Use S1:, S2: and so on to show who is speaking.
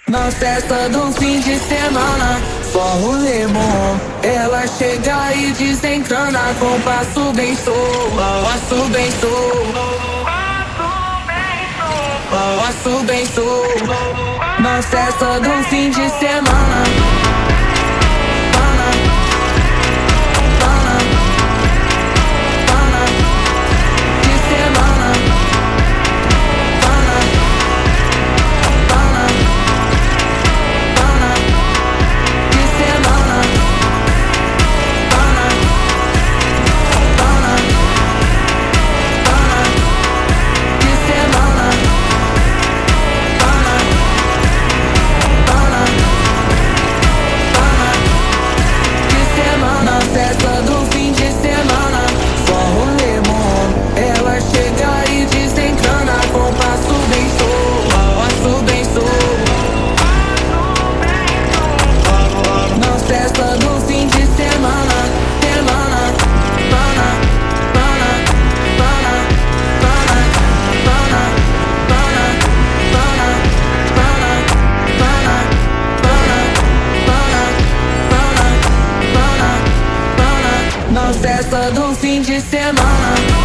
S1: Na festa do fim de semana, só rolê bom. Ela chega e desencana com passo bem solto, passo bem solto, passo bem solto. Na festa do fim de semana, pana, pana, pana, de semana, pana, pana, pana, de semana, pana, pana, pana, de semana, pana, pana, pana, de semana. Festa do fim de semana, só rolê bom. Ela chega e desencana com passo bem solto, passo bem solto. Na festa do fim de semana, semana, pana, pana, pana, pana, pana, pana, pana, pana, pana, pana, pana, pana, pana, pana. Na festa do fim de semana.